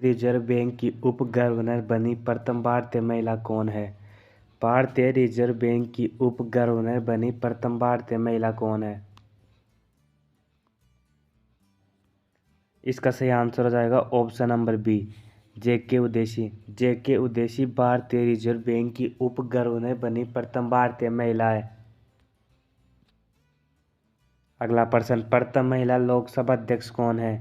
Reserve bank की उप governor बनी प्रथम भारतीय महिला कौन है? भारतीय रिजर्व बैंक की उप गवर्नर बनी प्रथम भारतीय महिला कौन है? इसका सही आंसर हो जाएगा ऑप्शन नंबर बी, जेके उदेशी। जेके उदेशी भारतीय रिजर्व बैंक की उप गवर्नर बनी प्रथम भारतीय महिला है। अगला प्रश्न, प्रथम महिला लोकसभा अध्यक्ष कौन है?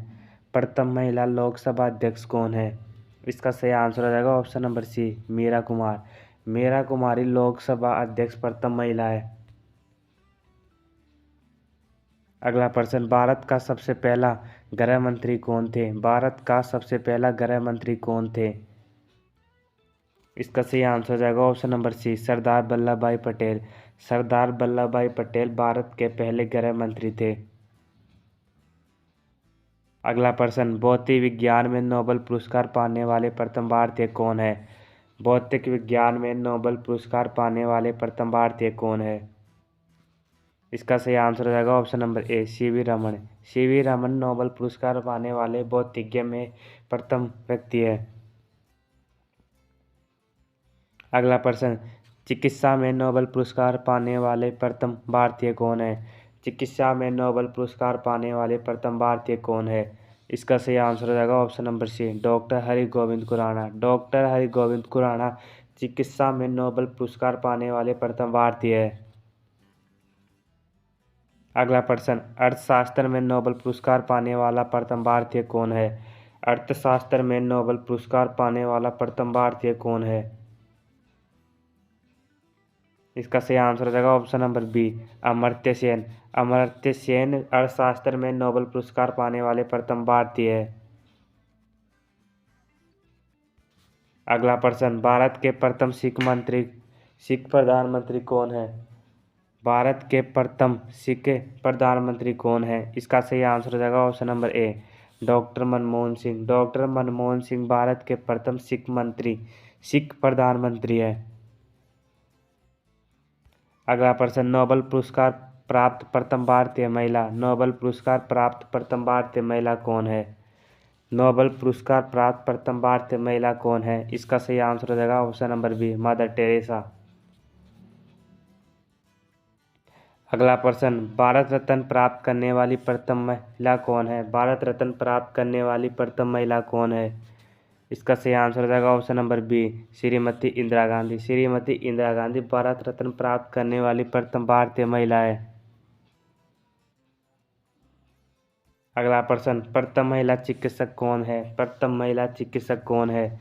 प्रथम महिला लोकसभा अध्यक्ष कौन है? इसका सही आंसर हो जाएगा option number C, Meera Kumar. Meera Kumari Lok Sabha अध्यक्ष प्रथम महिला है। अगला प्रश्न, भारत का सबसे पहला गृह मंत्री कौन थे? भारत का सबसे पहला गृह मंत्री कौन थे? इसका सही आंसर हो जाएगा ऑप्शन नंबर सी, सरदार वल्लभ भाई पटेल। सरदार वल्लभ भाई पटेल भारत के पहले गृह मंत्री थे। अगला प्रश्न, भौतिक विज्ञान में नोबेल पुरस्कार पाने वाले प्रथम भारतीय कौन है? भौतिक विज्ञान में नोबेल पुरस्कार पाने वाले प्रथम भारतीय कौन है? इसका सही आंसर हो जाएगा option number A, CV Raman. CV Raman Nobel पुरस्कार पाने वाले भौतिज्ञ में प्रथम व्यक्ति है। अगला प्रश्न, चिकित्सा में नोबेल पुरस्कार पाने वाले प्रथम भारतीय कौन है? चिकित्सा में नोबेल पुरस्कार पाने वाले प्रथम भारतीय कौन है? इसका सही आंसर हो जाएगा option number C, doctor Harigovind Khurana. Doctor Harigovind Khurana चिकित्सा में नोबेल पुरस्कार पाने वाले प्रथम भारतीय है। अगला प्रश्न, अर्थशास्त्र में नोबेल पुरस्कार पाने वाला प्रथम भारतीय कौन है? अर्थशास्त्र में नोबेल पुरस्कार पाने वाला प्रथम भारतीय कौन है? इसका सही आंसर हो जाएगा option number B, Amartya Sen. Amartya Sen अर्थशास्त्र में नोबेल पुरस्कार पाने वाले प्रथम भारतीय है। अगला प्रश्न, भारत के प्रथम सिख प्रधानमंत्री कौन है? भारत के प्रथम सिख प्रधानमंत्री कौन है? इसका सही आंसर हो जाएगा option number A, doctor Manmohan Singh. Doctor Manmohan Singh Bharat के प्रथम सिख प्रधानमंत्री है। अगला प्रश्न, नोबेल पुरस्कार प्राप्त प्रथम भारतीय महिला। नोबेल पुरस्कार प्राप्त प्रथम भारतीय महिला कौन है? नोबेल पुरस्कार प्राप्त प्रथम भारतीय महिला कौन है? इसका सही आंसर हो जाएगा option number B, Mother Teresa. अगला प्रश्न, भारत रत्न प्राप्त करने वाली प्रथम महिला कौन है? भारत रत्न प्राप्त करने वाली प्रथम महिला कौन है? इसका सही आंसर हो जाएगा option number B, Shrimati Indira Gandhi. Shrimati Indira Gandhi Bharat Ratna प्राप्त करने वाली प्रथम भारतीय महिला है। अगला प्रश्न, प्रथम महिला चिकित्सक कौन है? प्रथम महिला चिकित्सक कौन है?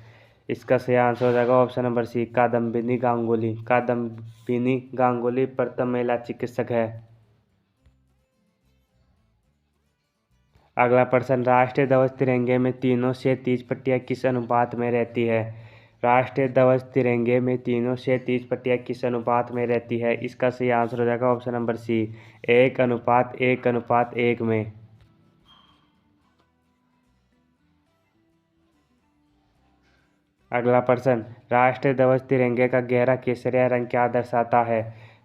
इसका सही आंसर हो जाएगा option number C, Kadambini Ganguly. Kadambini Ganguly प्रथम महिला चिकित्सक है। अगला प्रश्न, राष्ट्रीय ध्वज तिरंगे में तीनों से 30 पट्टियाँ किस अनुपात में रहती है? राष्ट्रीय ध्वज तिरंगे में तीनों से 30 पट्टियाँ किस अनुपात में रहती है? इसका सही आंसर हो जाएगा ऑप्शन नंबर सी, 1:1:1 में। अगला प्रश्न, राष्ट्रीय ध्वज तिरंगे का गहरा केसरिया रंग क्या दर्शाता है?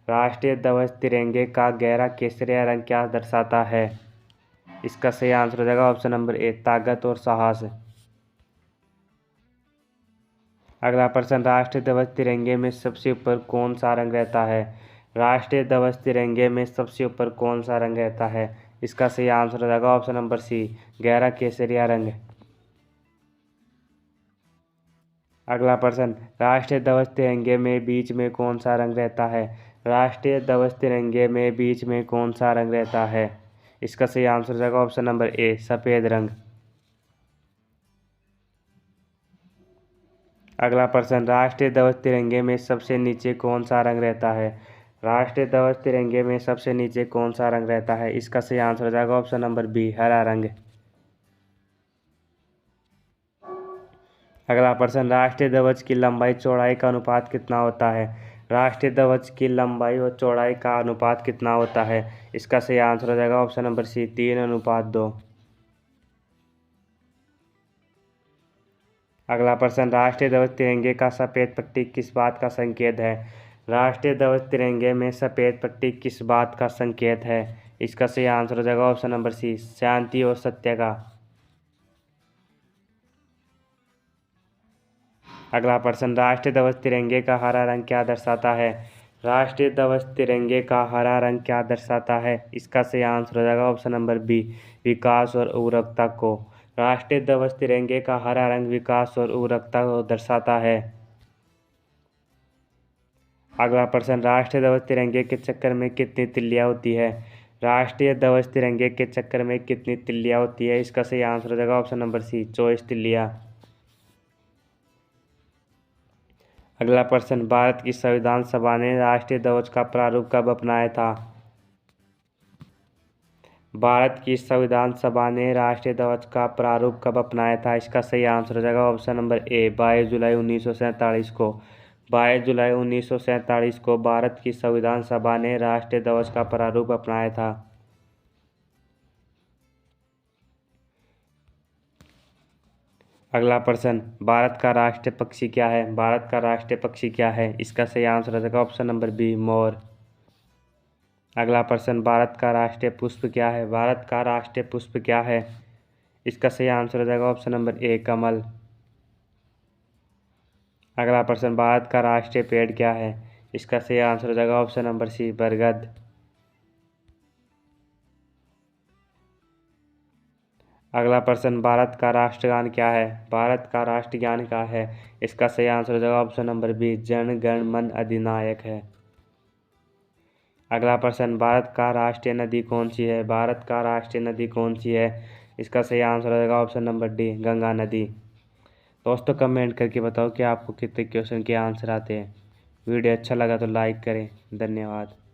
राष्ट्रीय ध्वज तिरंगे का गहरा केसरिया रंग क्या दर्शाता है? इसका सही आंसर हो जाएगा ऑप्शन नंबर ए, ताकत और साहस। अगला प्रश्न, राष्ट्रीय ध्वज तिरंगे में सबसे ऊपर कौन सा रंग रहता है? राष्ट्रीय ध्वज तिरंगे में सबसे ऊपर कौन सा रंग रहता है? इसका सही आंसर हो जाएगा ऑप्शन नंबर सी, गहरा केसरिया रंग। अगला प्रश्न, राष्ट्रीय ध्वज तिरंगे में बीच में कौन सा रंग रहता है? राष्ट्रीय ध्वज तिरंगे में बीच में कौन सा रंग रहता है? इसका सही आंसर हो जाएगा ऑप्शन नंबर ए, सफेद रंग। अगला प्रश्न, राष्ट्रीय ध्वज तिरंगे में सबसे नीचे कौन सा रंग रहता है? राष्ट्रीय ध्वज तिरंगे में सबसे नीचे कौन सा रंग रहता है? इसका सही आंसर हो जाएगा ऑप्शन नंबर बी, हरा रंग। अगला प्रश्न, राष्ट्रीय ध्वज की लंबाई चौड़ाई का अनुपात कितना होता है? राष्ट्रीय ध्वज की लंबाई और चौड़ाई का अनुपात कितना होता है? इसका सही आंसर हो जाएगा ऑप्शन नंबर सी, 3:2। अगला प्रश्न, राष्ट्रीय ध्वज तिरंगे का सफ़ेद पट्टी किस बात का संकेत है? राष्ट्रीय ध्वज तिरंगे में सफ़ेद पट्टी किस बात का संकेत है? इसका सही आंसर हो जाएगा ऑप्शन नंबर सी, शांति और सत्य का। अगला प्रश्न, राष्ट्रीय ध्वज तिरंगे का हरा रंग क्या दर्शाता है? राष्ट्रीय ध्वज तिरंगे का हरा रंग क्या दर्शाता है? इसका सही आंसर हो जाएगा ऑप्शन नंबर बी, विकास और उर्वरकता को। राष्ट्रीय ध्वज तिरंगे का हरा रंग विकास और उर्वरकता को दर्शाता है। अगला प्रश्न, राष्ट्रीय ध्वज तिरंगे के चक्कर में कितनी तिल्लियां होती है? राष्ट्रीय ध्वज तिरंगे के चक्कर में कितनी तिल्लियां होती है? इसका सही आंसर हो जाएगा ऑप्शन नंबर सी, 24 तिल्लियां। अगला प्रश्न, भारत की संविधान सभा ने राष्ट्रीय ध्वज का प्रारूप कब अपनाया था? भारत की संविधान सभा ने राष्ट्रीय ध्वज का प्रारूप कब अपनाया था? इसका सही आंसर हो जाएगा ऑप्शन नंबर ए, 22 जुलाई 1947 को। 22 जुलाई 1947 को भारत की संविधान सभा ने राष्ट्रीय ध्वज का प्रारूप अपनाया था। अगला प्रश्न, भारत का राष्ट्रीय पक्षी क्या है? भारत का राष्ट्रीय पक्षी क्या है? इसका सही आंसर हो जाएगा ऑप्शन नंबर बी, मोर। अगला प्रश्न, भारत का राष्ट्रीय पुष्प क्या है? भारत का राष्ट्रीय पुष्प क्या है? इसका सही आंसर हो जाएगा ऑप्शन नंबर ए, कमल। अगला प्रश्न, भारत का राष्ट्रीय पेड़ क्या है? इसका सही आंसर हो जाएगा ऑप्शन नंबर सी, बरगद। अगला प्रश्न, भारत का राष्ट्रगान क्या है? भारत का राष्ट्रगान क्या है? इसका सही आंसर हो जाएगा option number B, Jana Gana मन अधिनायक है। अगला प्रश्न, भारत का राष्ट्रीय नदी कौन सी है? भारत का राष्ट्रीय नदी कौन सी है? इसका सही आंसर हो जाएगा ऑप्शन नंबर डी, गंगा नदी। दोस्तों कमेंट करके बताओ कि आपको कितने क्वेश्चन के आंसर आते हैं। वीडियो अच्छा लगा तो लाइक करें। धन्यवाद।